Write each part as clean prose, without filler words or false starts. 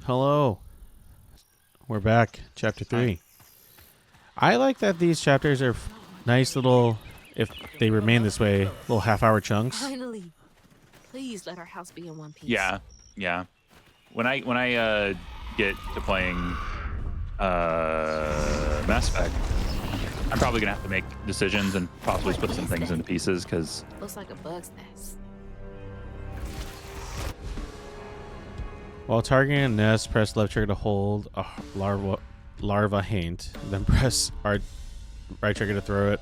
Hello. We're back. Chapter 3. I like that these chapters are nice little, if they remain this way, little half-hour chunks. Finally. Please let our house be in one piece. Yeah, yeah. When I get to playing Mass Effect, I'm probably gonna have to make decisions and possibly split some things into pieces because Looks like a bug's nest. While targeting a nest, press left trigger to hold a larva haint. Then press right trigger to throw it.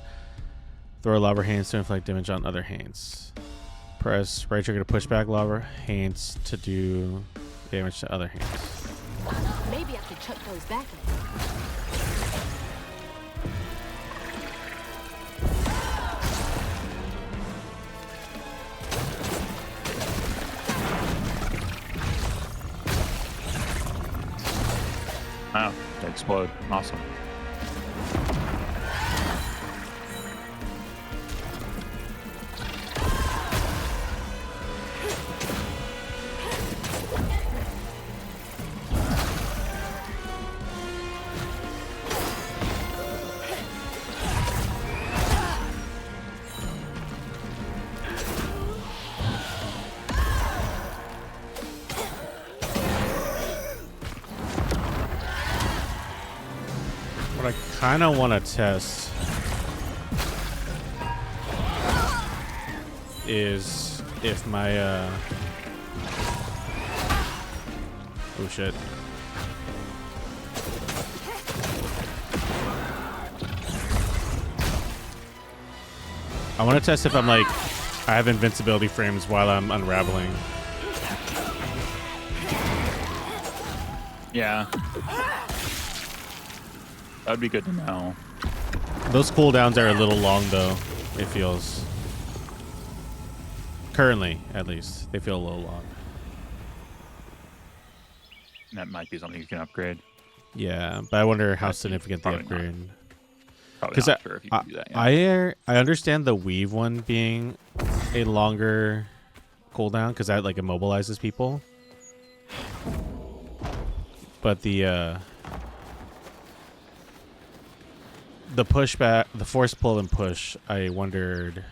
Throw larva haints to inflict damage on other haints. Press right trigger to push back larva haints to do damage to other haints. Maybe I could chuck those back at wow, they explode. Awesome. What I kind of want to test is if my oh shit. I want to test if I'm like I have invincibility frames while I'm unraveling. Yeah. That'd be good to know. Those cooldowns are a little long though, it feels. Currently, at least. They feel a little long. That might be something you can upgrade. Yeah, but I wonder how significant the Probably upgrade. Probably not sure if you can do that. Yeah. I understand the weave one being a longer cooldown because that like immobilizes people. But the pushback, the force pull and push, I wondered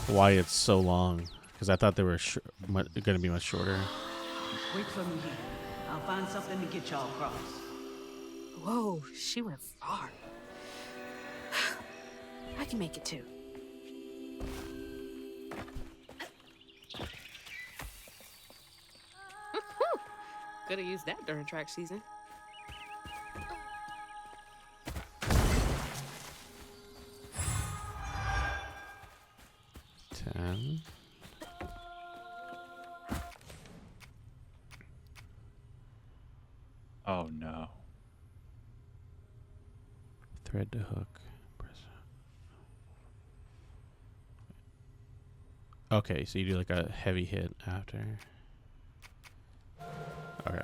why it's so long because I thought they were going to be much shorter. Wait for me here. I'll find something to get y'all across. Whoa, she went far. I can make it too. Could have used that during track season. Oh no. Thread to hook. Okay, so you do like a heavy hit after. Okay.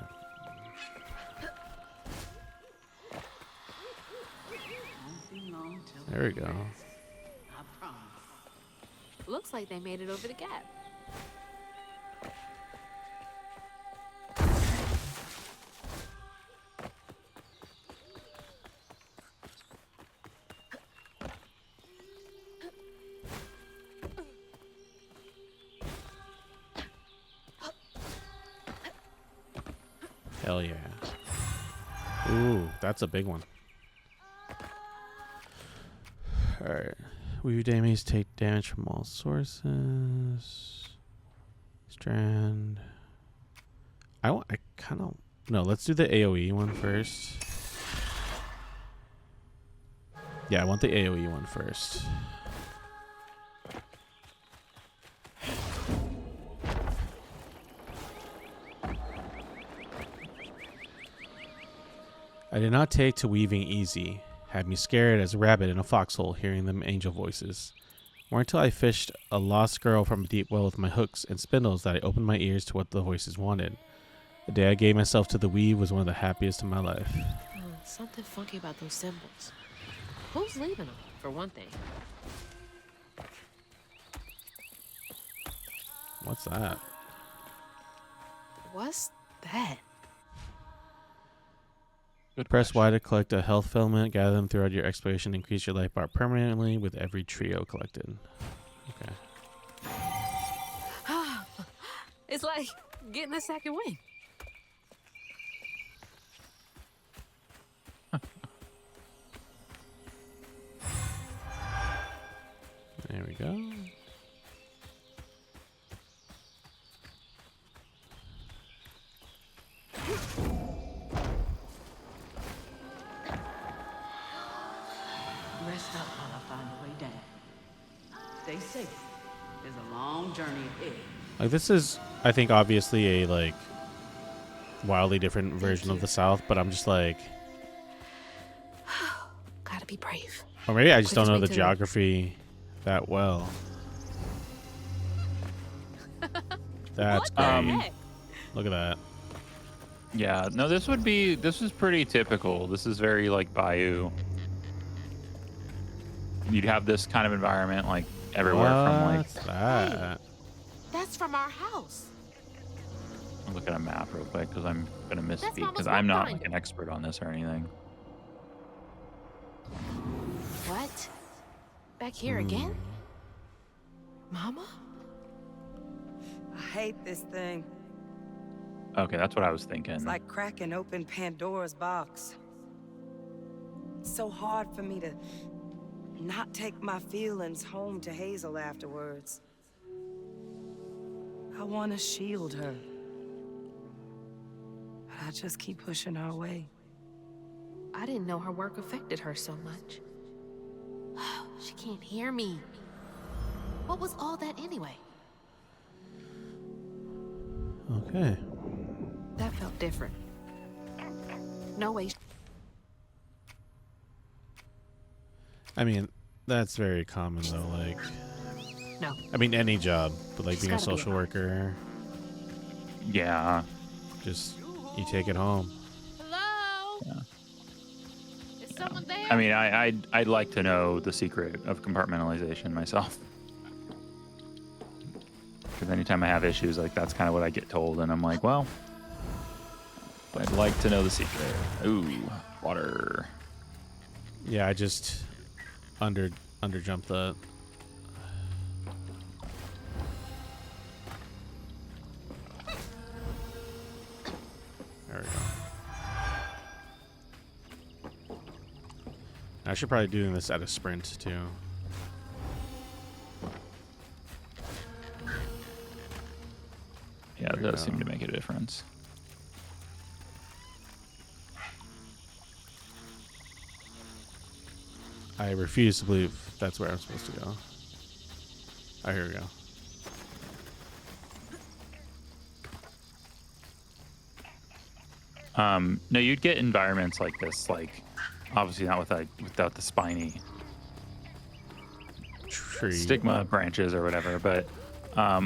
There we go. I promise. Looks like they made it over the gap. Hell yeah. Ooh, that's a big one. Alright. Weave damage, take damage from all sources. Strand. I kind of... No, let's do the AoE one first. Yeah, I want the AoE one first. I did not take to weaving easy. Had me scared as a rabbit in a foxhole hearing them angel voices. More until I fished a lost girl from a deep well with my hooks and spindles that I opened my ears to what the voices wanted. The day I gave myself to the weave was one of the happiest of my life. Something funky about those symbols. Who's leaving them, for one thing? What's that? What's that? Good Press question. Y to collect a health filament. Gather them throughout your exploration. Increase your life bar permanently with every trio collected. Okay. It's like getting a second win. There we go. Rest up while I find a way down. Stay safe. There's a long journey ahead. Like, this is, I think, obviously a, like, wildly different version of the South, but I'm just like... Gotta be brave. Or maybe I just don't Quickest know way the to- geography that well. That's What the great. heck? Look at that. Yeah, no, this is pretty typical. This is very like Bayou. You'd have this kind of environment like everywhere from like. What's that? That's from our house. I'll look at a map real quick because I'm gonna misspeak Mama's because I'm not behind like an expert on this or anything. What? Back here again? Mama? I hate this thing. Okay, that's what I was thinking. It's like cracking open Pandora's box. It's so hard for me to not take my feelings home to Hazel afterwards. I want to shield her. But I just keep pushing her away. I didn't know her work affected her so much. She can't hear me. What was all that anyway? Okay. That felt different. No way. I mean, that's very common though. Like, No. I mean, any job, but like She's being a gotta be social alone. worker, Yeah. just you take it home. Hello? Yeah. Is someone there? I mean, I'd like to know the secret of compartmentalization myself. Because anytime I have issues, like that's kind of what I get told, and I'm like, well, I'd like to know the secret. Ooh, water. Yeah, I just under jumped the. There we go. I should probably do this at a sprint too. Yeah, it There we does seem go. to make a difference. I refuse to believe that's where I'm supposed to go. Oh, here we go. No, you'd get environments like this, like obviously not without the spiny Tree. stigma branches or whatever, but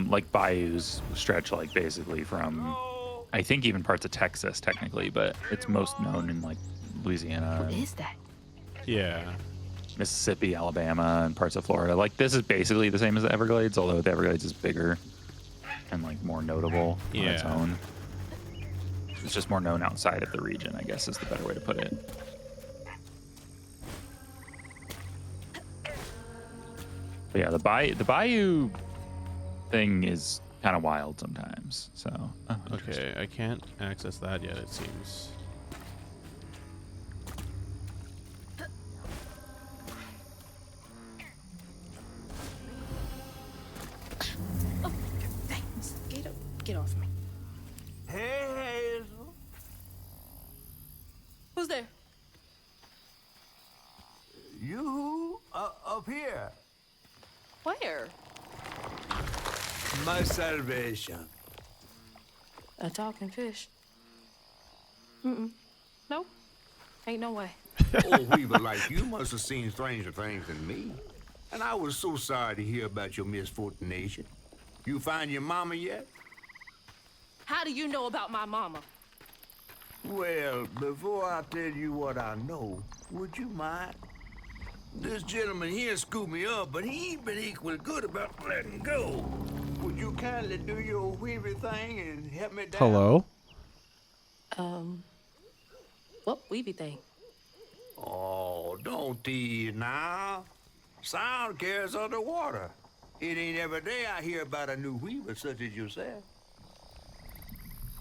like bayous stretch like basically from I think even parts of Texas technically, but it's most known in like Louisiana, What and is that? Yeah. Mississippi, Alabama, and parts of Florida. Like this is basically the same as the Everglades, although the Everglades is bigger and like more notable on its Yeah. own. It's just more known outside of the region, I guess is the better way to put it. But yeah, the bayou thing is kind of wild sometimes. So Okay, I can't access that yet, it seems. Thanks. Get off me. Hey, Hazel. Who's there? You up here. Where? My salvation. A talking fish. Nope. Ain't no way. Oh, Weaver, like you must have seen stranger things than me. And I was so sorry to hear about your misfortunation. You find your mama yet? How do you know about my mama? Well, before I tell you what I know, would you mind? This gentleman here scooped me up, but he ain't been equal good about letting go. Would you kindly do your Weaver thing and help me down? Hello? What weavy thing? Oh, don't tease now. Sound carries underwater. It ain't every day I hear about a new weaver such as yourself.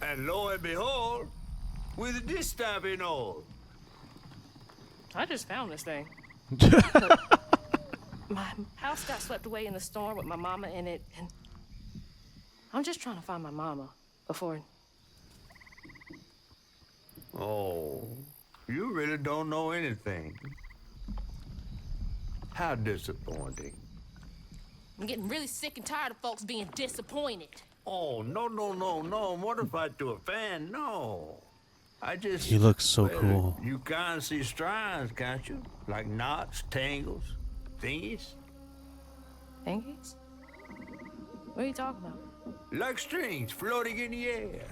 And lo and behold, with this stamping all. I just found this thing. My house got swept away in the storm with my mama in it, and I'm just trying to find my mama before. Oh, you really don't know anything. How disappointing. I'm getting really sick and tired of folks being disappointed. Oh, no, mortified to a fan, no. I just... He looks so well, cool. You can't see strands, can't you? Like knots, tangles, thingies? Thingies? What are you talking about? Like strings floating in the air.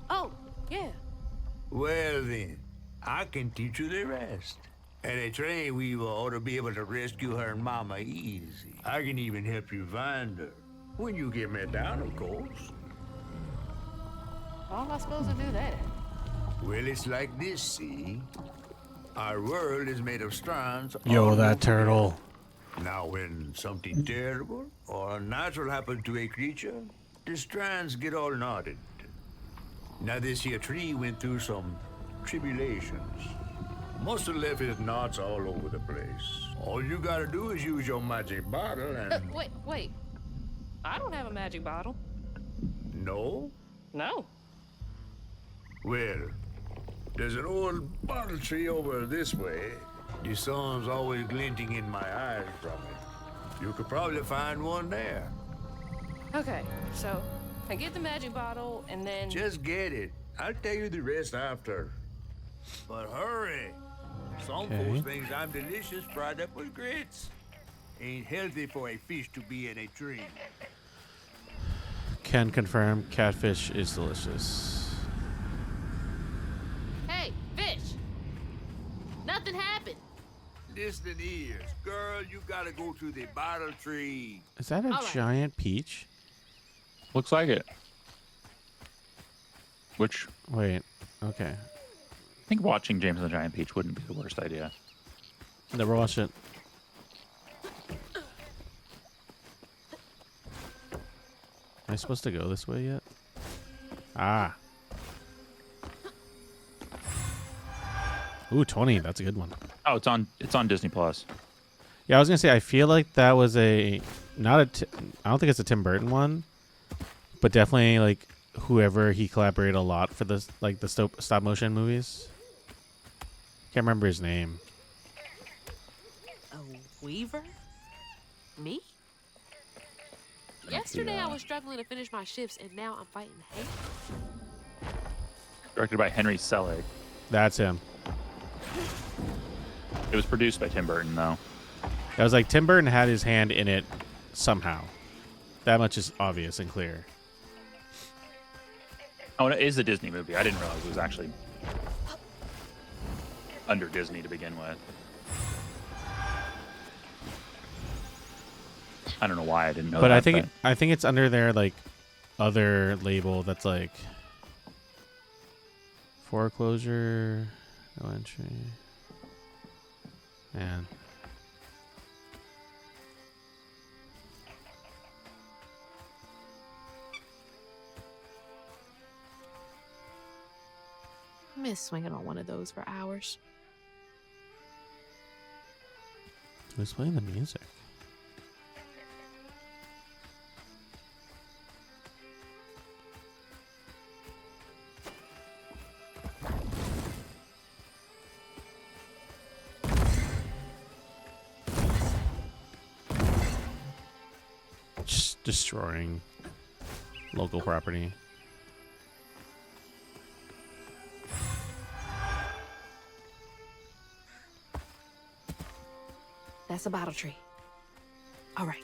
Oh, yeah. Well then, I can teach you the rest. And a train weaver ought to be able to rescue her mama easy. I can even help you find her. When you get me down, of course. How am I supposed to do that? Well, it's like this, see? Our world is made of strands. Yo, all that over turtle. together. Now, when something terrible or unnatural happens to a creature, the strands get all knotted. Now, this here tree went through some tribulations. Must have left his knots all over the place. All you gotta do is use your magic bottle and... Wait. I don't have a magic bottle. No? No. Well, there's an old bottle tree over this way. The sun's always glinting in my eyes from it. You could probably find one there. Okay, so I get the magic bottle and then... Just get it. I'll tell you the rest after. But hurry. Some Okay. folks think I'm delicious fried up with grits. Ain't healthy for a fish to be in a tree. Can confirm catfish is delicious. Hey, fish! Nothing happened. Listen ears. Girl, you gotta go to the bottle tree. Is that a All right. giant peach? Looks like it. Which Wait. Okay. I think watching James and the Giant Peach wouldn't be the worst idea. Never watched it. Am I supposed to go this way yet? Ah. Ooh, 20. That's a good one. Oh, it's on Disney Plus. Yeah, I was gonna say I feel like that was I don't think it's a Tim Burton one, but definitely like whoever he collaborated a lot for this, like the stop motion movies. Can't remember his name. A weaver? Me? Yesterday I was struggling to finish my shifts, and now I'm fighting hate. Directed by Henry Selick. That's him. It was produced by Tim Burton, though. That was like Tim Burton had his hand in it somehow. That much is obvious and clear. Oh, and it is a Disney movie. I didn't realize it was actually under Disney to begin with. I don't know why I didn't know But that. I think it's under their like other label that's like foreclosure, no entry. Man. I miss swinging on one of those for hours. Who's playing the music? Just destroying local property. That's a bottle tree. All right.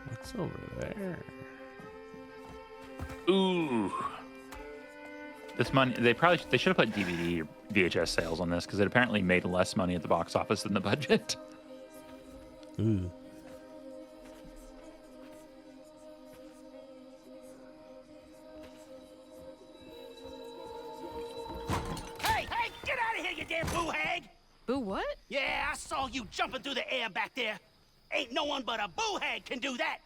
What's over there? Ooh. This money, they should have put DVD or VHS sales on this because it apparently made less money at the box office than the budget. Ooh. there, boo hag? Boo what? Yeah, I saw you jumping through the air back there. Ain't no one but a boo hag can do that.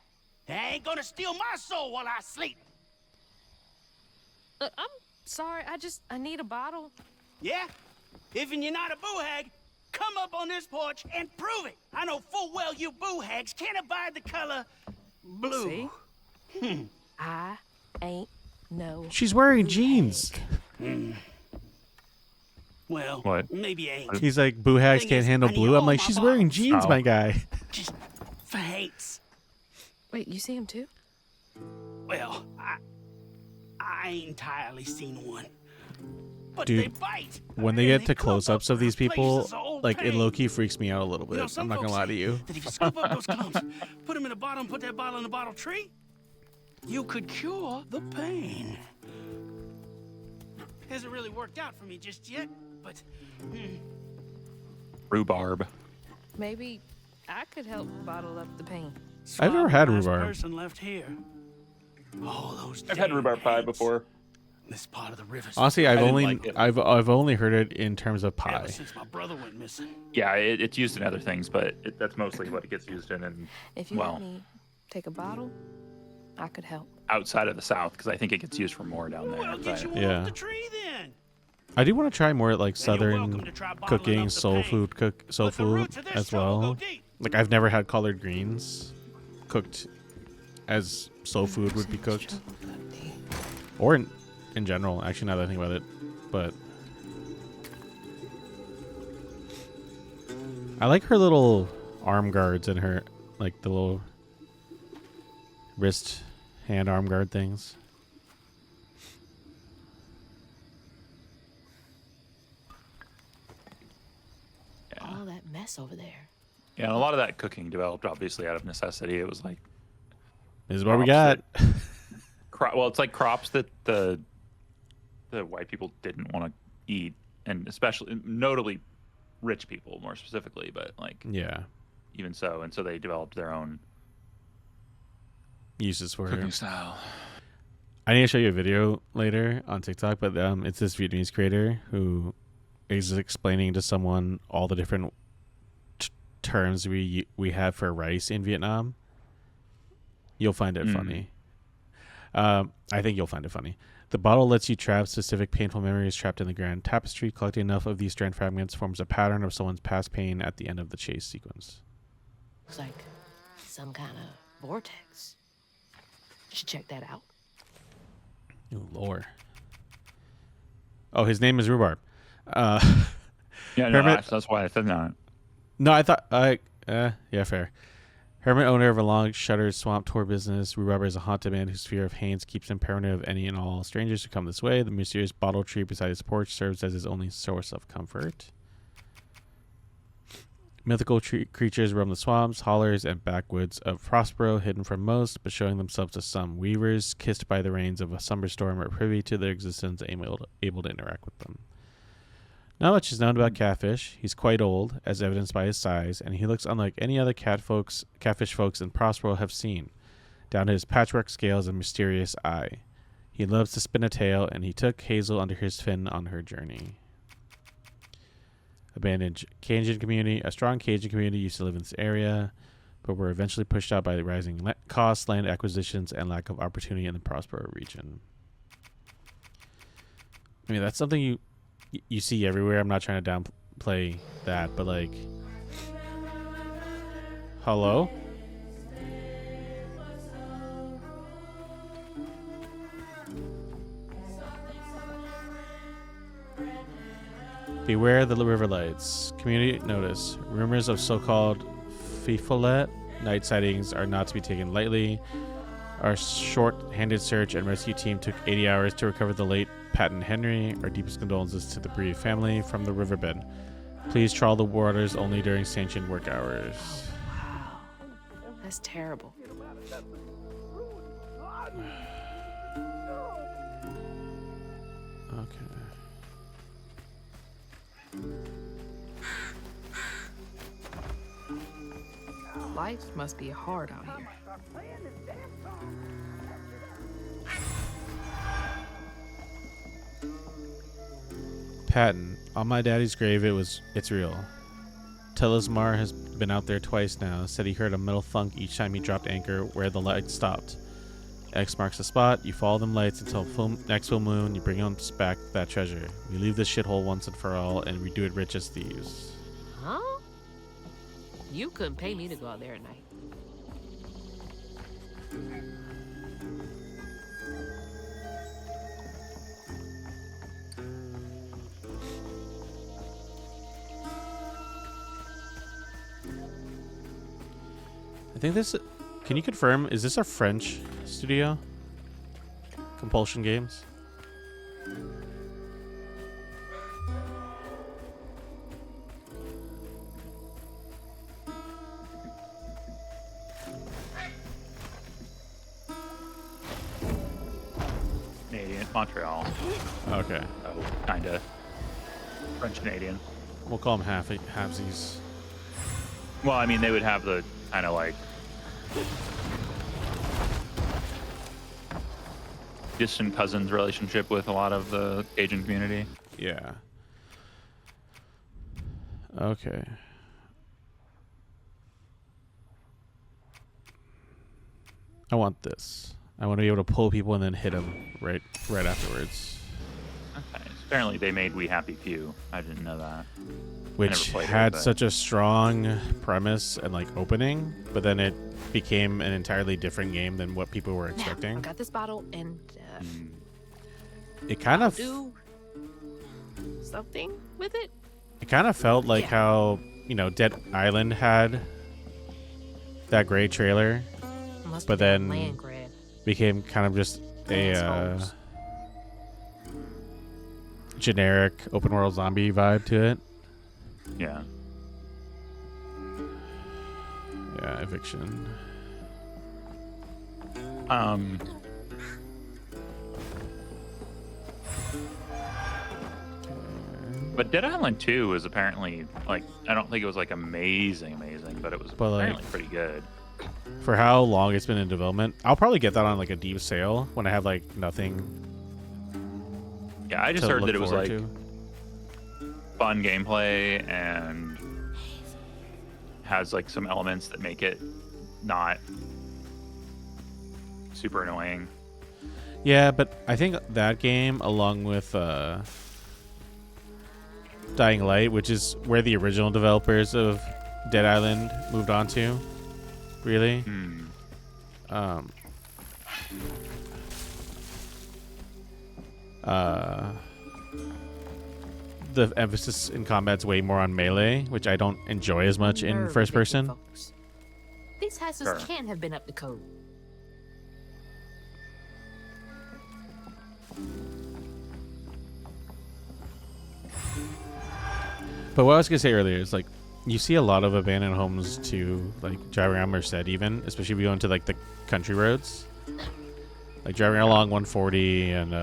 They ain't gonna steal my soul while I sleep. I'm sorry, I need a bottle. Yeah? Even you're not a boo hag, come up on this porch and prove it. I know full well you boo hags can't abide the color blue. See? I ain't no. She's wearing jeans. Well, What? maybe I ain't. He's like, boo hags Thing can't is, handle I need blue. I'm all like, my she's wearing bottles. jeans, Oh. my guy. Just for hates. Wait, you see him too? Well, I ain't entirely seen one. But Dude, they bite. When they And get to clump close-ups up of these people, places of old like, it pain. low-key freaks me out a little You know, bit. some I'm not gonna folks lie to say you. that if you scoop up those clumps, put them in a bottle and put that bottle in the bottle tree, you could cure the pain. Hasn't really worked out for me just yet, but Rhubarb. Maybe I could help bottle up the pain. I've never had last rhubarb. person left here. All those I've had damn rhubarb pie hags. before. This part of the river's Honestly, I've didn't only like it. I've only heard it in terms of ever pie. since my brother went missing. Yeah, it's used in other things, but that's mostly what it gets used in. And If you well, let me take a bottle, I could help. outside of the South, because I think it gets used for more down there. Well, I'll get you but- one Yeah. off the tree then. I do want to try more like Then you're welcome southern to try bottling cooking, up the soul pain. soul But the food roots of this as trouble go well. deep. Like I've never had collard greens cooked as soul food would be cooked, or in general. Actually, now that I think about it, but I like her little arm guards and her like the little wrist hand arm guard things. All that mess over there. Yeah, and a lot of that cooking developed obviously out of necessity. It was like This is what we got. crops well, it's like crops that the white people didn't want to eat, and especially notably rich people more specifically, but like Yeah, even so, and so they developed their own uses for her. cooking style. I need to show you a video later on TikTok, but it's this Vietnamese creator who is explaining to someone all the different terms we have for rice in Vietnam. You'll find it funny. I think you'll find it funny. The bottle lets you trap specific painful memories trapped in the grand tapestry. Collecting enough of these strand fragments forms a pattern of someone's past pain at the end of the chase sequence. It's like some kind of vortex. Should check that out. Ooh, lore. Oh, his name is Rhubarb. Yeah, no, Hermit- that's why I said that. No, I thought yeah, fair. Hermit, owner of a long shuttered swamp tour business, Rhubarb is a haunted man whose fear of Haynes keeps him paranoid of any and all strangers who come this way. The mysterious bottle tree beside his porch serves as his only source of comfort. Mythical creatures roam the swamps, hollers, and backwoods of Prospero, hidden from most, but showing themselves to some. Weavers, kissed by the rains of a summer storm, are privy to their existence, able to interact with them. Not much is known about Catfish. He's quite old, as evidenced by his size, and he looks unlike any other catfish folks in Prospero have seen, down to his patchwork scales and mysterious eye. He loves to spin a tale, and he took Hazel under his fin on her journey. Abandoned Cajun community. A strong Cajun community used to live in this area, but were eventually pushed out by the rising costs, land acquisitions, and lack of opportunity in the Prospero region. I mean, that's something you see everywhere. I'm not trying to downplay that, but like, hello? Beware the river lights. Community notice. Rumors of so-called Fifolet night sightings are not to be taken lightly. Our short-handed search and rescue team took 80 hours to recover the late Patton Henry. Our deepest condolences to the bereaved family from the riverbed. Please trawl the waters only during sanctioned work hours. Wow. That's terrible. Okay. Life must be hard out here. Patton, On my daddy's grave, it's real. Telesmar has been out there twice now. Said he heard a metal thunk each time he dropped anchor where the light stopped. X marks the spot. You follow them lights until next full moon. You bring us back that treasure. We leave this shithole once and for all, and we do it rich as thieves. Huh? You couldn't pay me to go out there at night. I think this... Can you confirm, is this a French studio? Compulsion Games? Canadian, Montreal. Okay. Oh, kinda. French Canadian. We'll call them halvesies. Well, I mean, they would have the kind of like distant cousins relationship with a lot of the Cajun community. Yeah. Okay. I want this. I want to be able to pull people and then hit them right afterwards. Okay. Apparently, they made We Happy Few. I didn't know that. Which played it, had but- such a strong premise and like opening, but then it became an entirely different game than what people were Now, I expecting. got this bottle and It kind of do something with it. It kind of felt like Yeah. how, Dead Island had that great trailer, Must But be that then- land grab. became kind of just a Assholes. generic open world zombie vibe to it. Yeah. Yeah, Eviction. But Dead Island 2 was apparently like, I don't think it was like amazing, but it was But, like- apparently pretty good. For how long it's been in development, I'll probably get that on like a deep sale when I have like nothing Yeah, I just to heard look that it was forward like to. fun gameplay and has like some elements that make it not super annoying. Yeah, but I think that game, along with Dying Light, which is where the original developers of Dead Island moved on to, really. The emphasis in combat's way more on melee, which I don't enjoy as much in Nerve first of it, person. folks. These houses Sure. can't have been up to code. But what I was gonna say earlier is like, you see a lot of abandoned homes too, like driving around Merced, even, especially if you go into like the country roads, like driving along 140 and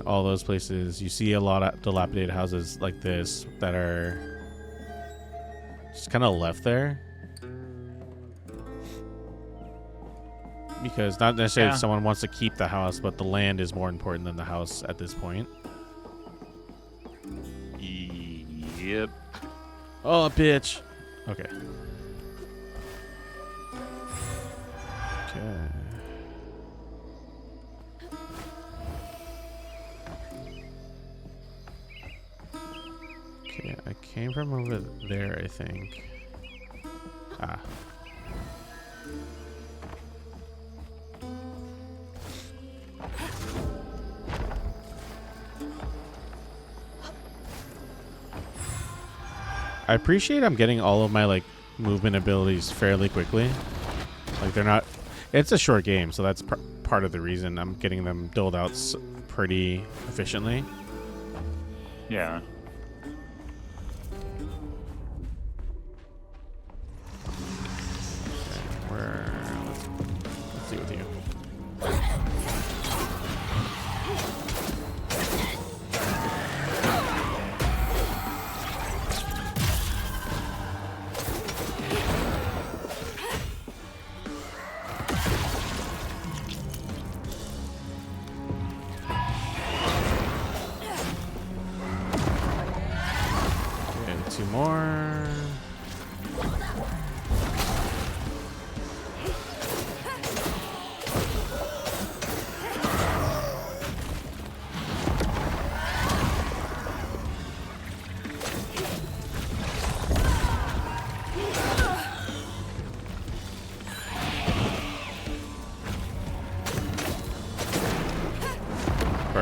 all those places. You see a lot of dilapidated houses like this that are just kind of left there because not necessarily Yeah. someone wants to keep the house, but the land is more important than the house at this point. Yep. Oh, bitch. Okay. Okay. Okay, I came from over there, I think. Ah. I appreciate I'm getting all of my like movement abilities fairly quickly. Like they're not. It's a short game, so that's part of the reason I'm getting them doled out pretty efficiently. Yeah. Where? Let's see with you.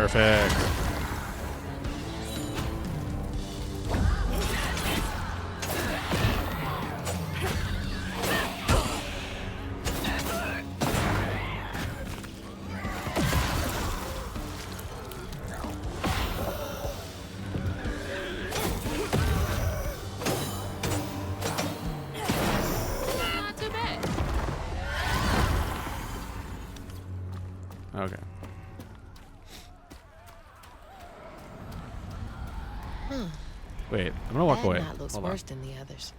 Perfect. Not too bad. Okay. Wait, I'm gonna walk That away. knot looks Hold on. worse than the others.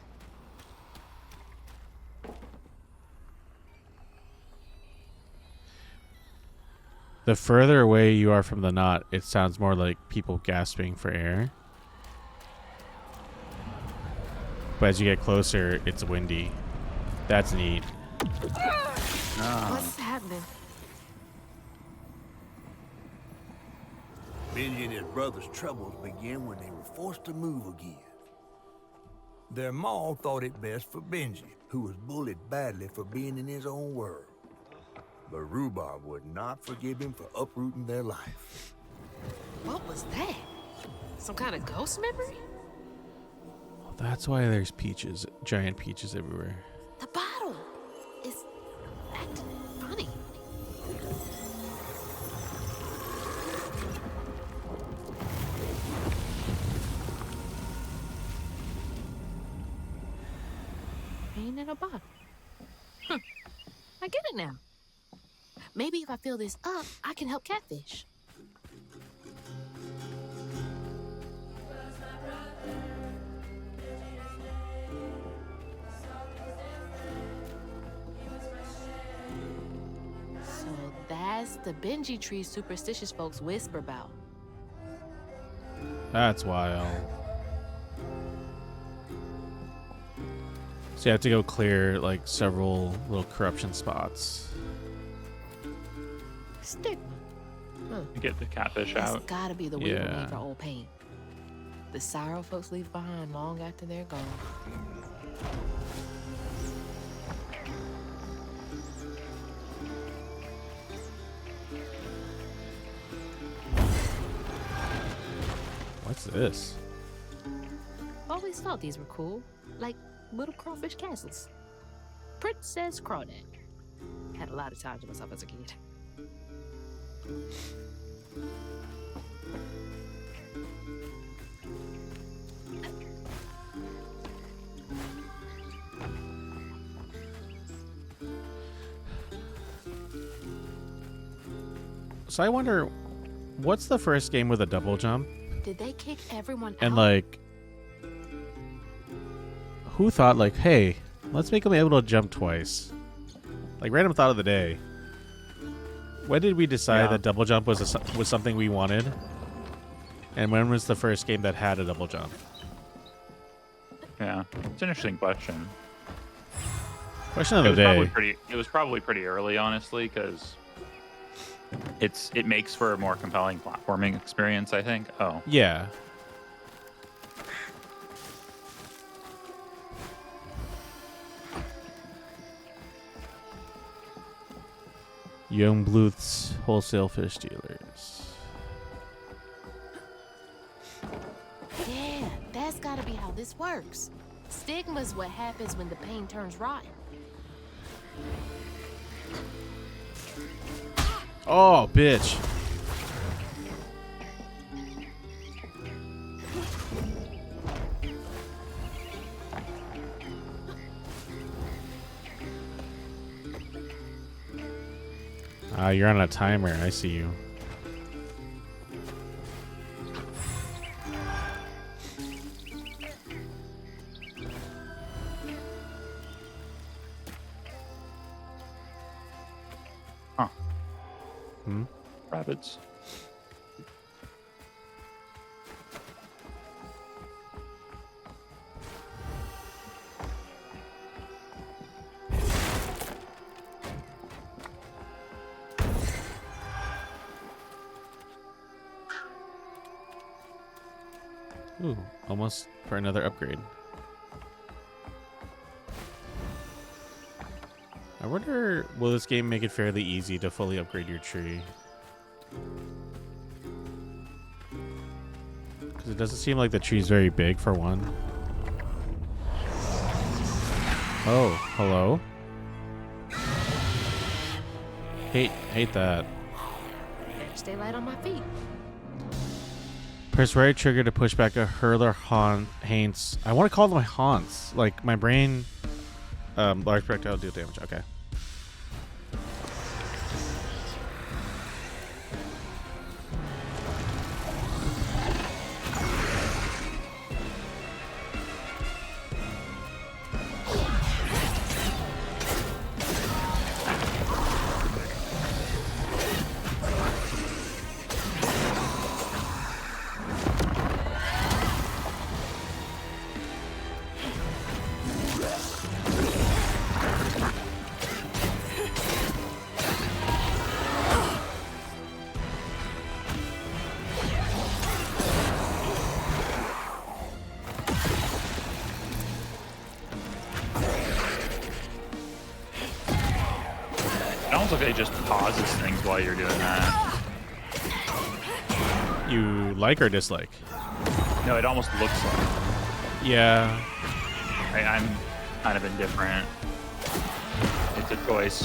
The further away you are from the knot, it sounds more like people gasping for air. But as you get closer, it's windy. That's neat. What's happening? Benji and his brother's troubles began when they were forced to move again. Their maw thought it best for Benji, who was bullied badly for being in his own world. But Rhubarb would not forgive him for uprooting their life. What was that? Some kind of ghost memory? That's why there's peaches, giant peaches everywhere. The bottle is acting funny. Ain't in a bottle. I get it now. Maybe if I fill this up, I can help Catfish. So that's the Benji tree superstitious folks whisper about. That's wild. So you have to go clear like several little corruption spots. Stigma. Get the catfish That's out. gotta be the way we Yeah. make our old pain. The sorrow folks leave behind long after they're gone. What's this? Always thought these were cool, like little crawfish castles. Princess Crawdad. Had a lot of time to myself as a kid. So I wonder, what's the first game with a double jump? Did they kick everyone And out? like, who thought like, hey, let's make them able to jump twice? Like random thought of the day. When did we decide Yeah. that double jump was something we wanted? And when was the first game that had a double jump? Yeah, it's an interesting question. Question of It the was day. probably pretty. It was probably pretty early, honestly, because it makes for a more compelling platforming experience, I think. Oh, Yeah. Young Bluth's wholesale fish dealers. Yeah, that's gotta be how this works. Stigma's what happens when the pain turns rotten. Oh, bitch. You're on a timer. I see you. huh. Hmm? Rabbits. Ooh, almost for another upgrade. I wonder, will this game make it fairly easy to fully upgrade your tree? doesn't seem like the tree's very big for one. Oh, hello. Hate that. Better stay light on my feet. Press right trigger to push back a hurler haunts. I want to call them haunts. Like my brain. Large projectile deal damage. Okay. It almost like it just pauses things while you're doing that. You like or dislike? No, it almost looks like. Yeah. I'm kind of indifferent. It's a choice.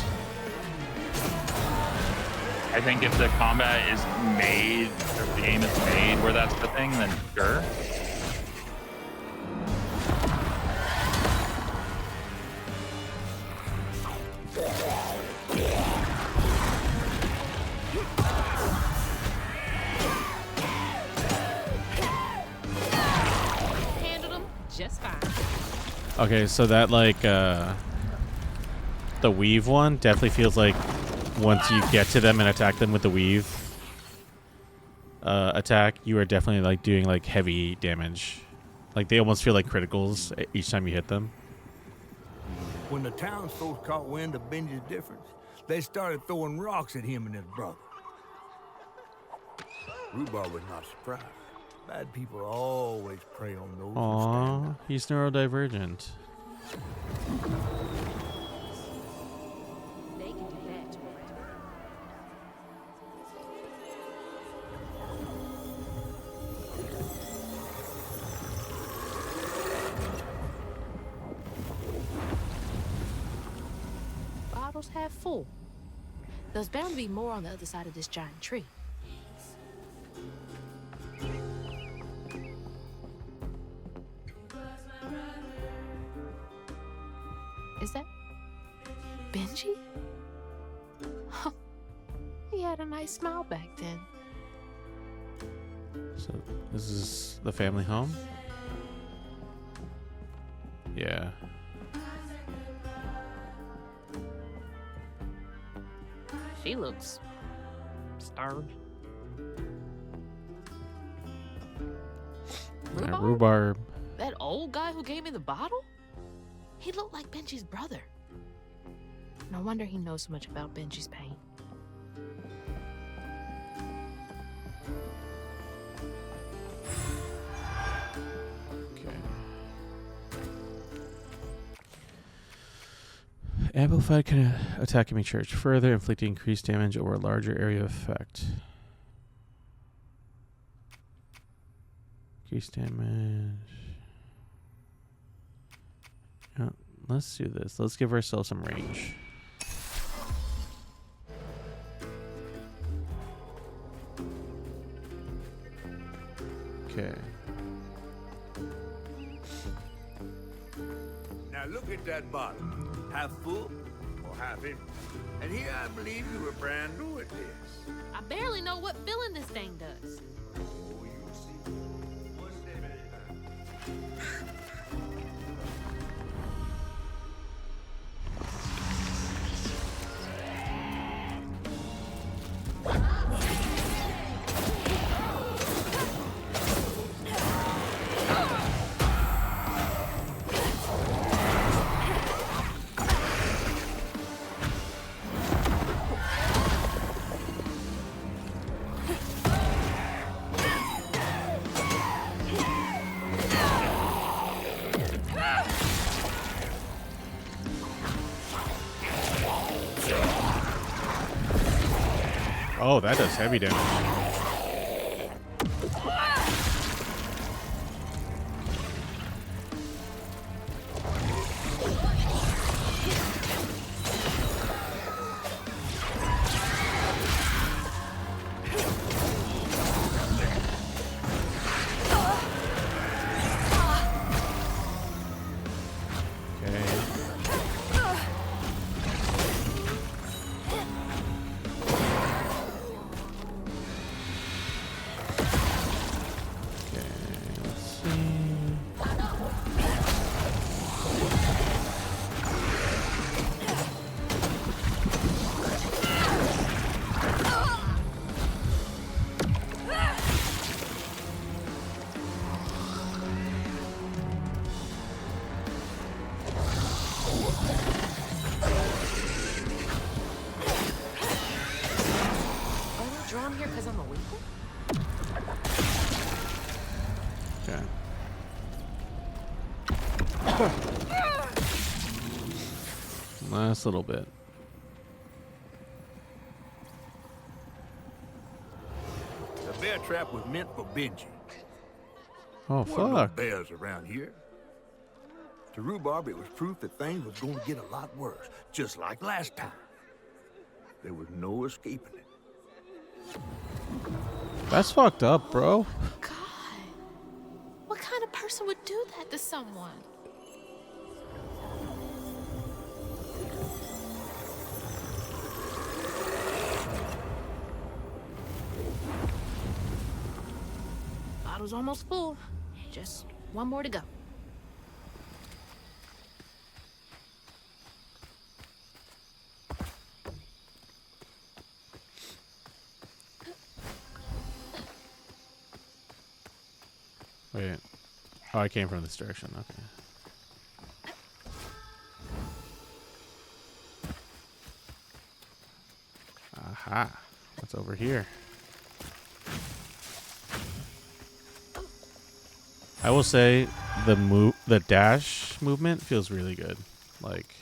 I think if the combat is made, or the game is made where that's the thing, then sure. Handled them just fine. Okay, so that like the weave one definitely feels like once you get to them and attack them with the weave attack, you are definitely like doing like heavy damage. Like they almost feel like criticals each time you hit them. When the townsfolk caught wind of Benji's difference, they started throwing rocks at him and his brother. Rhubarb was not surprised. Bad people always prey on those who stand Aw, up. he's neurodivergent. They can do that to a rat. Bottles half full. There's bound to be more on the other side of this giant tree. Is that Benji? Huh. He had a nice smile back then. So this is the family home? Yeah. She looks starved. Yeah, Rhubarb? rhubarb. That old guy who gave me the bottle? He looked like Benji's brother. No wonder he knows so much about Benji's pain. Okay. Amplified can attack enemy charge further, inflicting increased damage over a larger area of effect. Increased damage. Yeah, let's do this. Let's give ourselves some range. Okay. Now look at that bottle. Half full or half empty. And here I believe you were brand new at this. I barely know what filling this thing does. Oh, you see. One step at a time. Oh, that does heavy damage. come here because I'm a weakle? Okay. Last little bit. The bear trap was meant for Benji. Oh, There weren't no fuck. bears around here. To Rhubarb, it was proof that things was going to get a lot worse, just like last time. There was no escaping it. That's fucked up, bro. God. What kind of person would do that to someone? Bottle's almost full. Just one more to go. Wait. Oh, I came from this direction. Okay. Aha. What's over here? I will say the dash movement feels really good. Like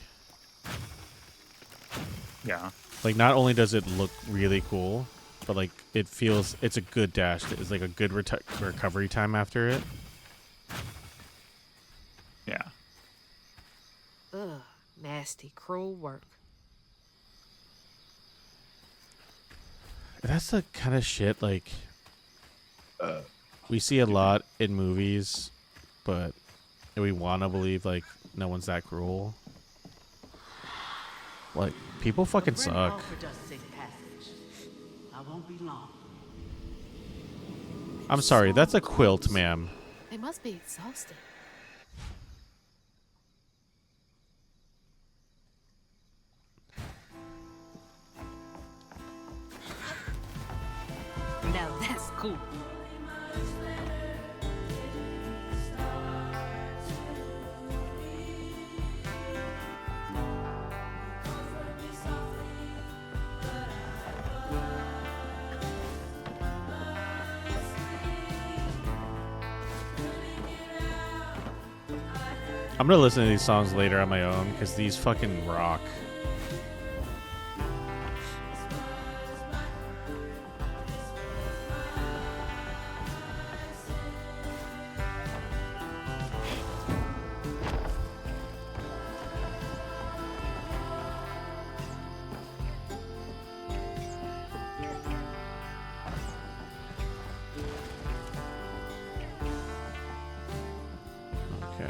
Yeah. not only does it look really cool, but like it's a good dash. It's like a good recovery time after it. Yeah. Ugh, nasty, cruel work. That's the kind of shit like we see a lot in movies, but we want to believe like no one's that cruel. Like people fucking Brent suck. offered us safe passage. I won't be long. I'm sorry, that's a quilt, ma'am. They must be exhausted. Now that's cool. I'm gonna listen to these songs later on my own because these fucking rock. Okay.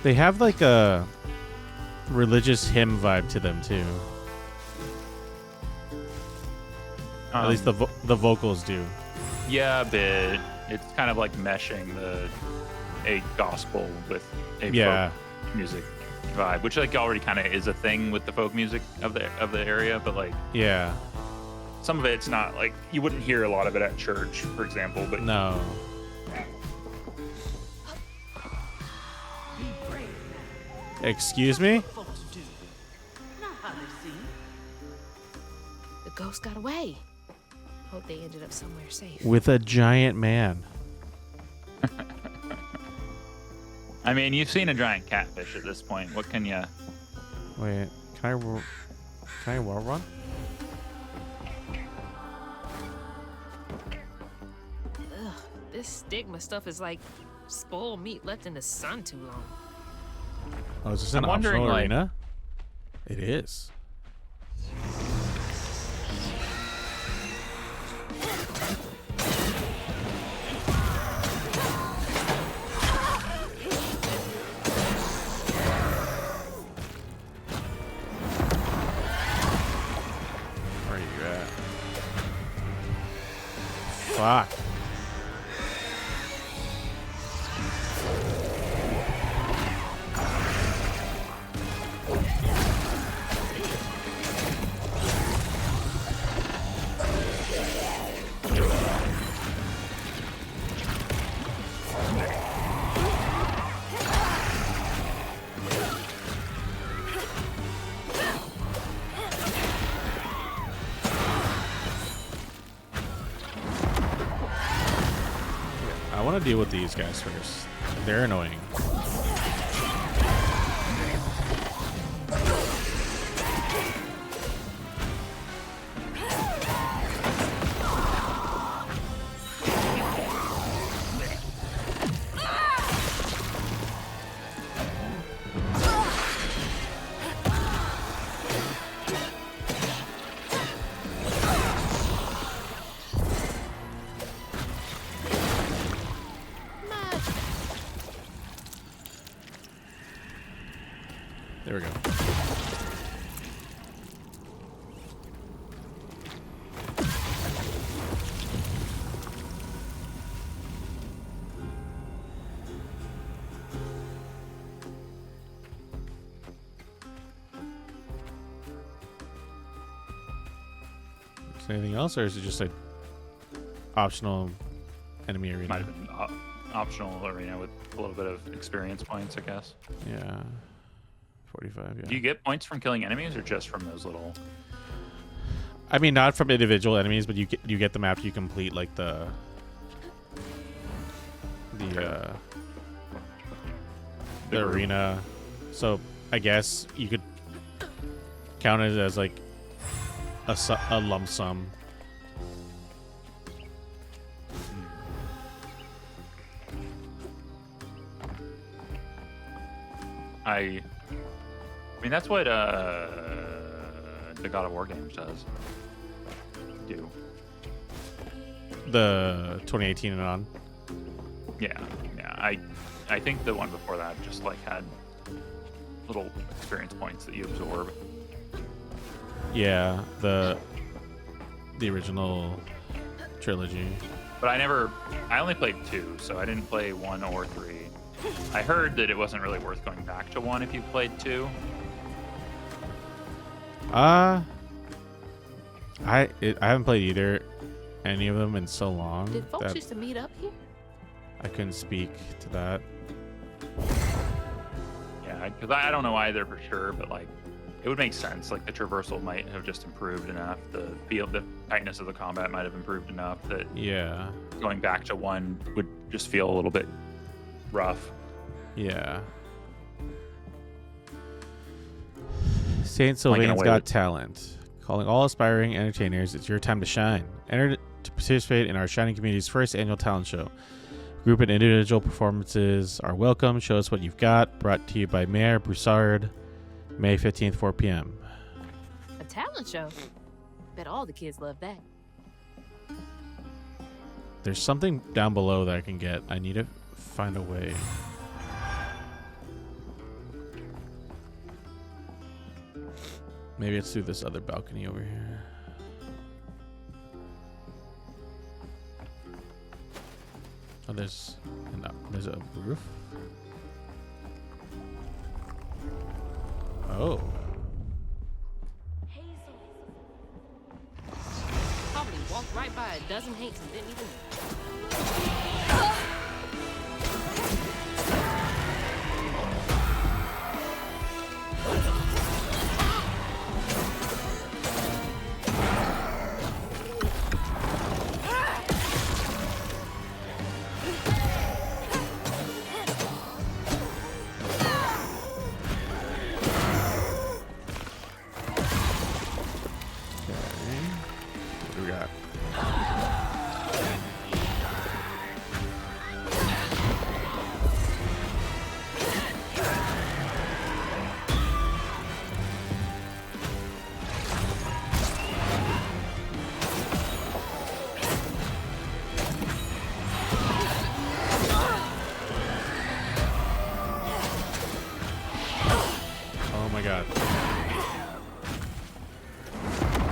They have like a religious hymn vibe to them too. At least the vocals do. Yeah, a bit. It's kind of like meshing a gospel with a folk music vibe, which like already kind of is a thing with the folk music of the area, but like Yeah. some of it's not like you wouldn't hear a lot of it at church, for example. But No. Excuse me? Folks do. Not how they seem. The ghost got away. Hope they ended up somewhere safe. With a giant man. I mean, you've seen a giant catfish at this point. What can you? Wait, can I wall run? Ugh, this stigma stuff is like spoiled meat left in the sun too long. Oh, is this I'm an wondering, optional like- arena? It is. Where are you at? Fuck. want to deal with these guys first. They're annoying. There we go. Is there anything else, or is it just a optional enemy arena? Might have been optional arena with a little bit of experience points, I guess. Yeah. 45, yeah. Do you get points from killing enemies or just from those little? I mean, not from individual enemies, but you get them after you complete like the arena. So I guess you could count it as like a lump sum. I mean, that's what the God of War games do. The 2018 and on. Yeah. I think the one before that just like had little experience points that you absorb. Yeah, the original trilogy. But I only played 2, so I didn't play 1 or 3. I heard that it wasn't really worth going back to 1 if you played 2. I haven't played any of them in so long Did folks that used to meet up here? I couldn't speak to that. Yeah, because I don't know either for sure, but like it would make sense. Like the traversal might have just improved enough. The tightness of the combat might have improved enough that going back to 1 would just feel a little bit rough. Yeah. Saint Sylvain's Got Talent. Calling all aspiring entertainers, it's your time to shine. Enter to participate in our Shining Community's first annual talent show. Group and individual performances are welcome. Show us what you've got. Brought to you by Mayor Broussard, May 15th, 4 p.m. A talent show? Bet all the kids love that. There's something down below that I can get. I need to find a way. Maybe it's through this other balcony over here. Oh, there's a roof. Oh. Probably walked right by a dozen hates and didn't even.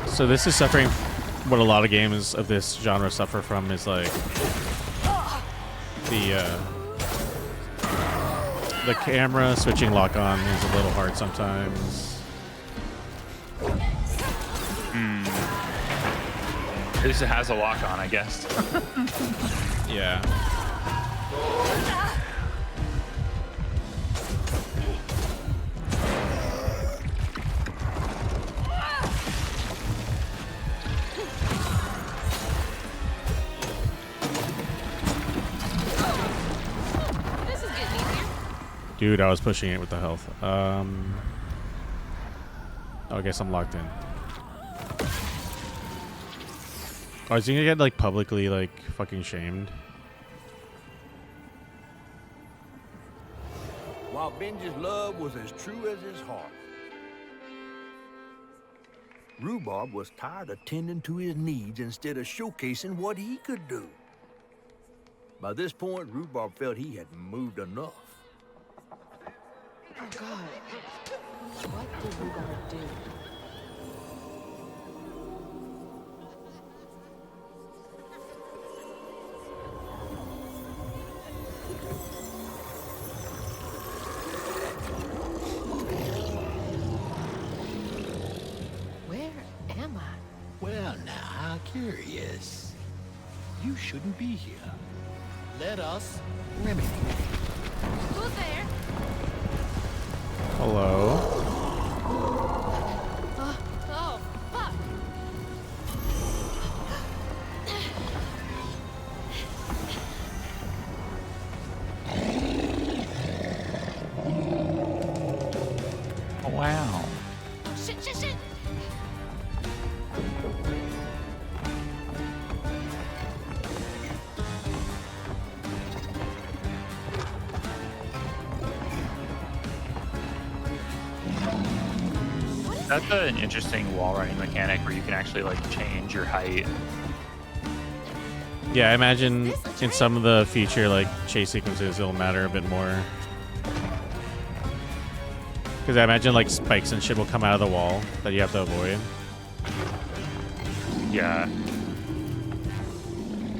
So this is suffering what a lot of games of this genre suffer from, is like the camera switching lock on is a little hard sometimes. At least it has a lock on, I guess. Yeah. Dude, I was pushing it with the health. Oh, I guess I'm locked in. Oh, is he gonna get, like, publicly, like, fucking shamed? While Benji's love was as true as his heart, Rhubarb was tired of tending to his needs instead of showcasing what he could do. By this point, Rhubarb felt he had moved enough. Oh, God. What did Rhubarb do? Where am I? Well, now, how curious. You shouldn't be here. Let us remedy. Who's there? Hello? Oh, fuck. Oh, wow. Oh, shit. That's an interesting wall running mechanic where you can actually like change your height. Yeah, I imagine in some of the future, like, chase sequences, it'll matter a bit more. Because I imagine, like, spikes and shit will come out of the wall that you have to avoid. Yeah. And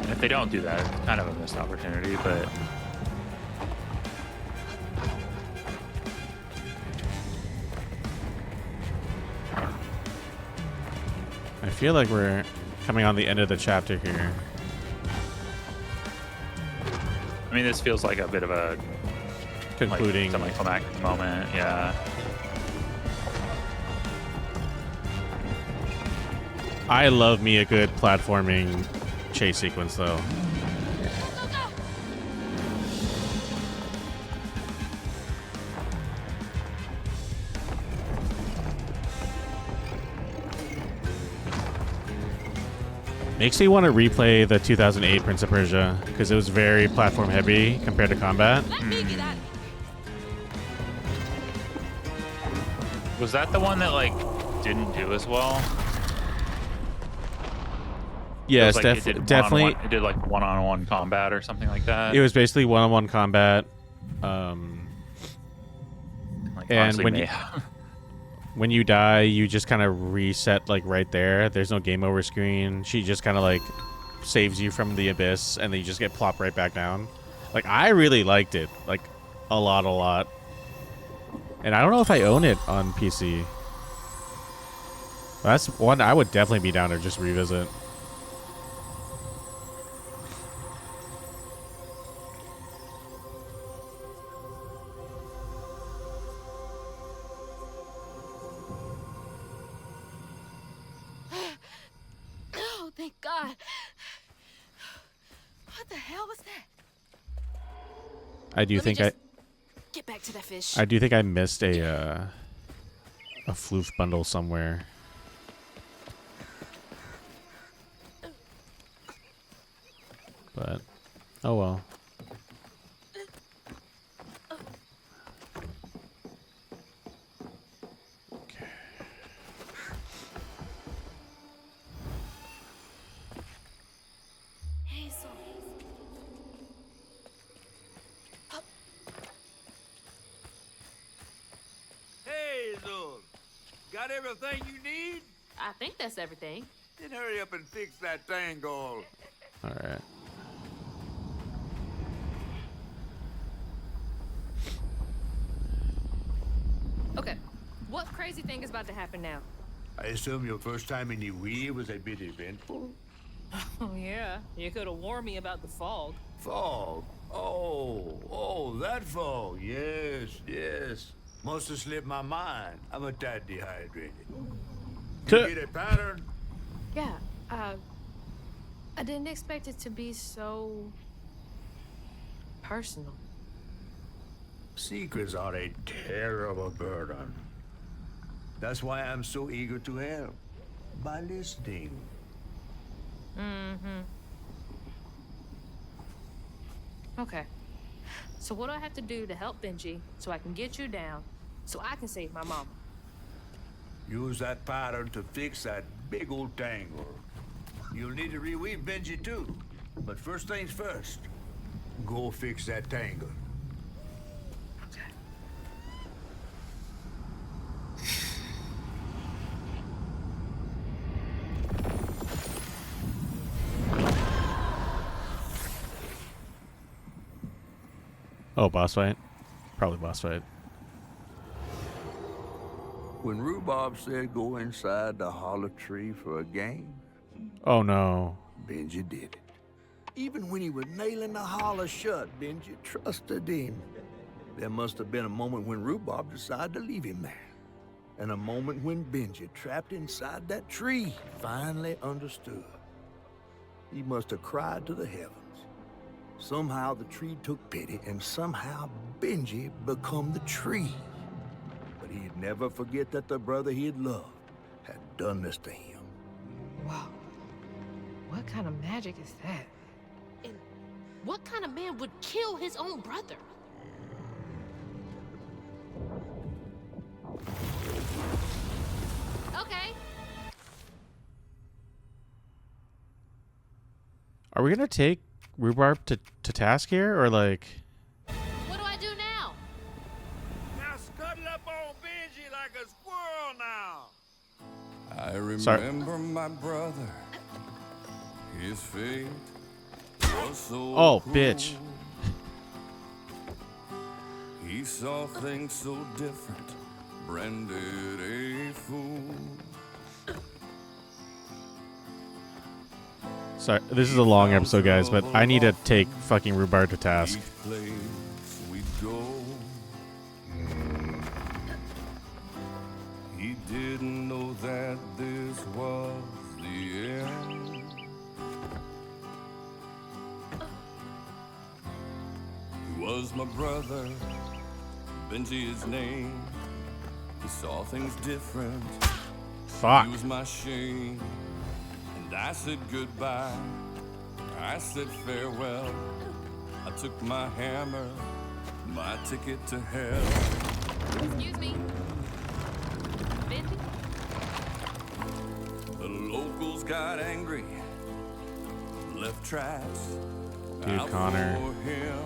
if they don't do that, it's kind of a missed opportunity, but I feel like we're coming on the end of the chapter here. I mean, this feels like a bit of a Concluding. like, semi-climactic moment. Yeah. I love me a good platforming chase sequence, though. Makes me want to replay the 2008 Prince of Persia because it was very platform heavy compared to combat. Let me get out of here. Was that the one that like didn't do as well? Yes, It was, like, it did definitely. one-on-one- It did like one-on-one combat or something like that. It was basically one-on-one combat. Like, and honestly, when you mayhem. when you die, you just kind of reset like right there. There's no game over screen. She just kind of like saves you from the abyss, and then you just get plopped right back down. Like, I really liked it, like a lot. And I don't know if I own it on PC. That's one I would definitely be down to just revisit. Oh, thank God. What the hell was that? I do Let me think just get back to that fish. I do think I missed a floof bundle somewhere. But oh well. Okay. Hazel. Hazel, got everything you need? I think that's everything. Then hurry up and fix that tangle. All right. Okay, what crazy thing is about to happen now? I assume your first time in the Wii was a bit eventful? Oh, yeah. You could have warned me about the fog. Fog? Oh, that fog. Yes. Must have slipped my mind. I'm a tad dehydrated. You get a pattern? Yeah, I didn't expect it to be so personal. Secrets are a terrible burden. That's why I'm so eager to help. By listening. Mm-hmm. Okay. So what do I have to do to help Benji so I can get you down, so I can save my mama? Use that pattern to fix that big old tangle. You'll need to reweave Benji too. But first things first, go fix that tangle. Okay. Oh, boss fight? Probably boss fight. When Rhubarb said go inside the hollow tree for a game, Oh no. Benji did it. Even when he was nailing the hollow shut, Benji trusted him. There must have been a moment when Rhubarb decided to leave him there. And a moment when Benji, trapped inside that tree, finally understood. He must have cried to the heavens. Somehow the tree took pity, and somehow Benji become the tree. But he'd never forget that the brother he had loved had done this to him. Wow. What kind of magic is that? And what kind of man would kill his own brother? Okay. Are we gonna take Rhubarb to task here, or like? What do I do now? Now scuttle up on Benji like a squirrel now. I remember Sorry. my brother. His fate was so Oh, cruel. bitch. He saw things so different, branded a fool. Sorry, this is a long episode, guys, but I need to take fucking Rhubarb to task. Each place we go, he didn't know that this was the end. He was my brother, Benji his name. He saw things different. Fuck. He was my shame. And I said goodbye. I said farewell. I took my hammer, my ticket to hell. Excuse me. Benji? The locals got angry, left tracks Dude, out Connor. for him.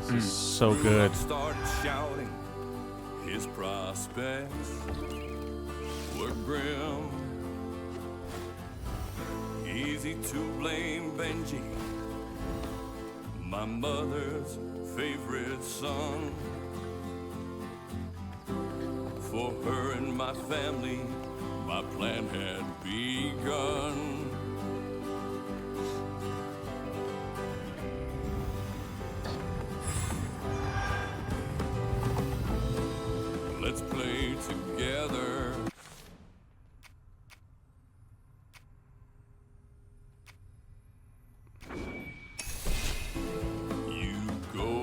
This is so good. Rudolph started shouting. His prospects were grim. Easy to blame Benji, my mother's favorite son. For her and my family, my plan had begun. Let's play together. You go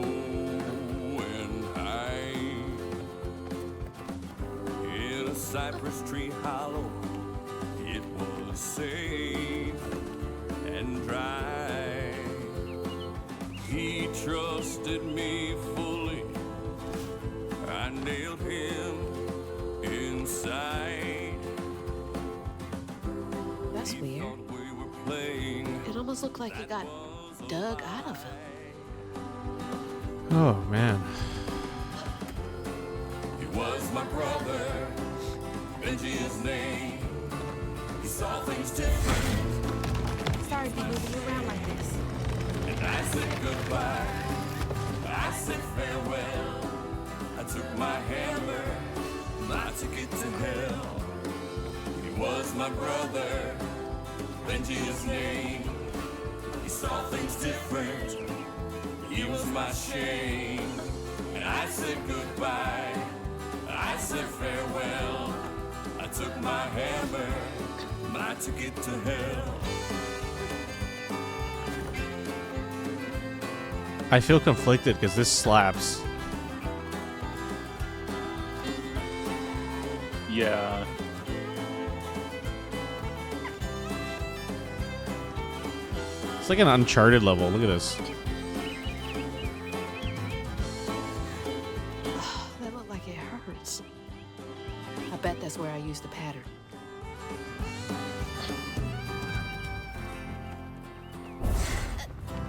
and hide in a cypress tree hollow. It was safe and dry. He trusted me fully. I nailed him inside. That's He weird. thought we were playing. It almost looked like it got dug out of him. Oh man. He was my brother, Benji his name. He saw things different, Sorry to be moving you around like this. and I said goodbye. I said farewell. I took my hammer, my ticket to hell. He was my brother, Benji his name. He saw things different. He was my shame. And I said goodbye. I said farewell. I took my hammer, my ticket to hell. I feel conflicted because this slaps. Yeah. It's like an Uncharted level. Look at this. Oh, that looked like it hurts. I bet that's where I used the pattern.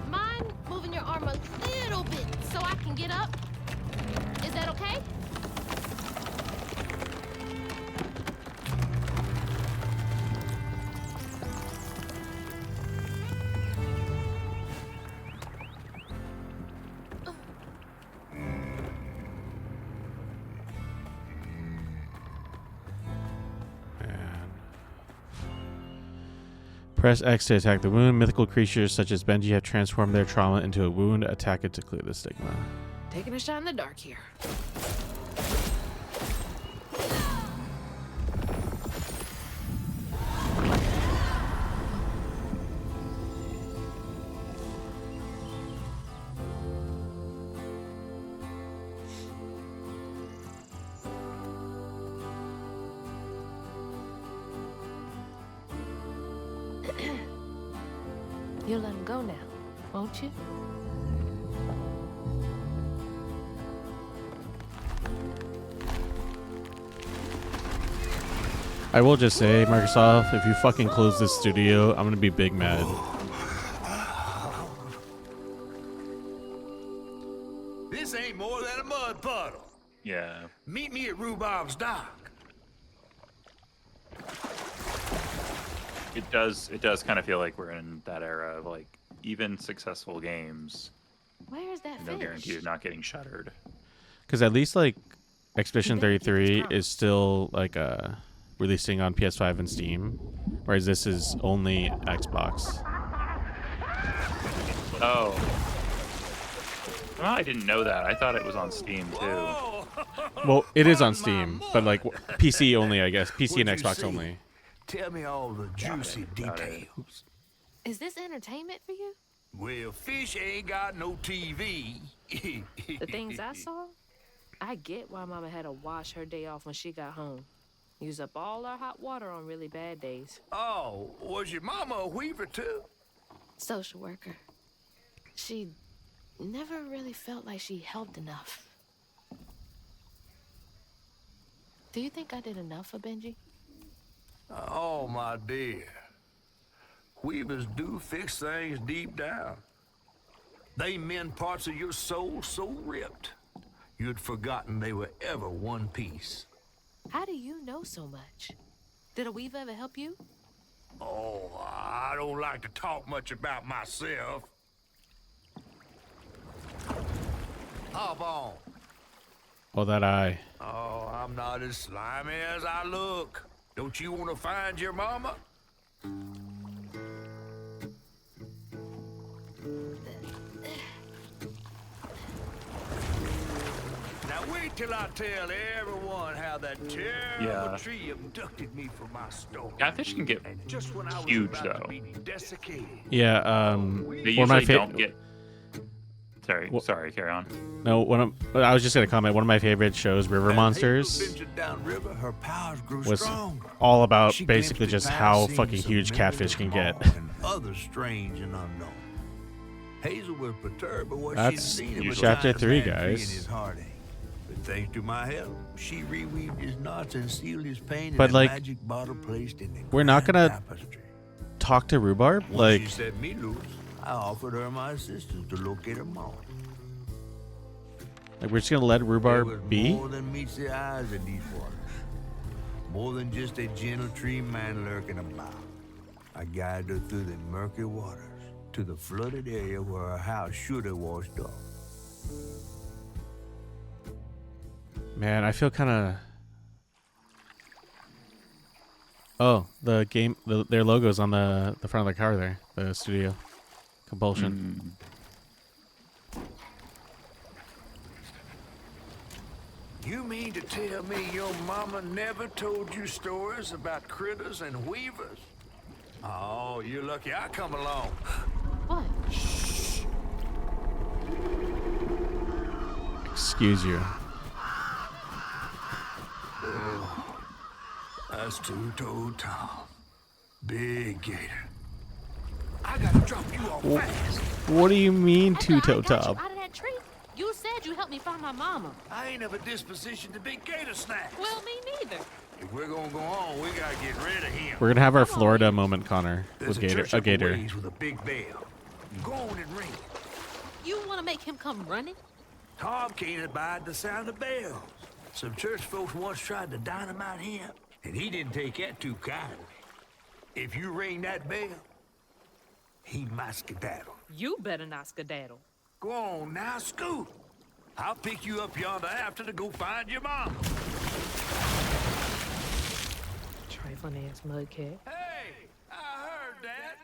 Mind moving your arm a little bit so I can get up? Is that okay? Press X to attack the wound. Mythical creatures such as Benji have transformed their trauma into a wound. Attack it to clear the stigma. Taking a shot in the dark here. You'll let him go now, won't you? I will just say, Microsoft, if you fucking close this studio, I'm gonna be big mad. This ain't more than a mud puddle. Yeah. Meet me at Rhubarb's dock. It does kind of feel like we're in that era of like even successful games. Where is that No fish? guarantee of not getting shuttered. Because at least like Expedition You better keep 33 this is still like releasing on PS5 and Steam, whereas this is only Xbox. Oh. Well, I didn't know that. I thought it was on Steam too. Well, it is on Steam, but like PC only, I guess. PC and What'd you Xbox see? only. Tell me all the juicy Got it. details. Is this entertainment for you? Well, fish ain't got no TV. The things I saw? I get why Mama had to wash her day off when she got home. Use up all our hot water on really bad days. Oh, was your mama a weaver too? Social worker. She never really felt like she helped enough. Do you think I did enough for Benji? Oh, my dear. Weavers do fix things deep down. They mend parts of your soul so ripped, you'd forgotten they were ever one piece. How do you know so much? Did a weaver ever help you? Oh, I don't like to talk much about myself. Hop on. Oh, that eye. Oh, I'm not as slimy as I look. Don't you want to find your mama? Now wait till I tell everyone how that terrible tree abducted me from my store. Catfish can get And just when I was huge, about though. to be desiccated. Yeah, They one of usually my don't get. Sorry, carry on. No, I was just gonna comment. One of my favorite shows, River As Monsters, Hazel ventured downriver, her powers grew was stronger. all about She basically glimpsed just the how past fucking scenes of huge Memphis catfish can get. Mall and other strange and unknown. Hazel was perturbed by what she'd That's seen of a chapter giant 3, man tree guys. in his heartache. But thanks to my help, she reweaved his knots and sealed his pain But, in a like, magic bottle placed in the we're not grand gonna tapestry. Talk to Rhubarb? Once Like, she set me loose, I offered her my assistance to locate her mom. we're just gonna let There was Rhubarb be? more than meets the eyes in these waters. More than just a gentle tree man lurking about. I guided her through the murky waters to the flooded area where her house should have washed off. Man, I feel kind of. Oh, the game, their logo's on the front of the car there. The studio, Compulsion. You mean to tell me your mama never told you stories about critters and weavers? Oh, you're lucky I come along. What? excuse you. That's two-toed Tom. Big gator. I gotta drop you off fast. What do you mean, After I two-toe got top? you out of that tree, you said you helped me find my mama. I ain't of a disposition to be gator snacks. Well, me neither. If we're gonna go on, we gotta get rid of him. We're gonna have our Florida moment, Connor, There's with church up a gator. ways with a big bell. Go on and ring it. You want to make him come running? Tom can't abide the sound of bells. Some church folks once tried to dynamite him, and he didn't take that too kindly. If you ring that bell, he might skedaddle. You better not skedaddle. Go on now, scoot. I'll pick you up yonder after to go find your mom. Trifling ass mudcat. Hey, I heard that.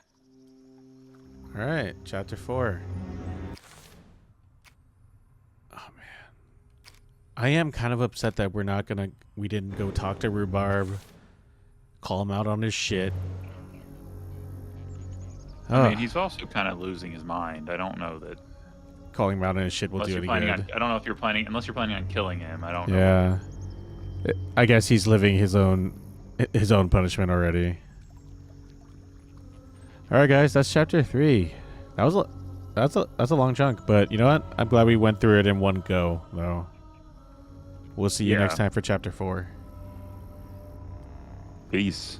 All right, chapter 4. Oh man, I am kind of upset that we didn't go talk to Rhubarb, call him out on his shit. I mean, he's also kind of losing his mind. I don't know that. Calling him out on his shit will Unless do you're any planning good. on, I don't know if you're planning, unless you're planning on killing him. I don't know. Yeah, I guess he's living his own punishment already. All right, guys, that's chapter 3. That's a long chunk, but you know what? I'm glad we went through it in one go, though. We'll see you next time for chapter 4. Peace.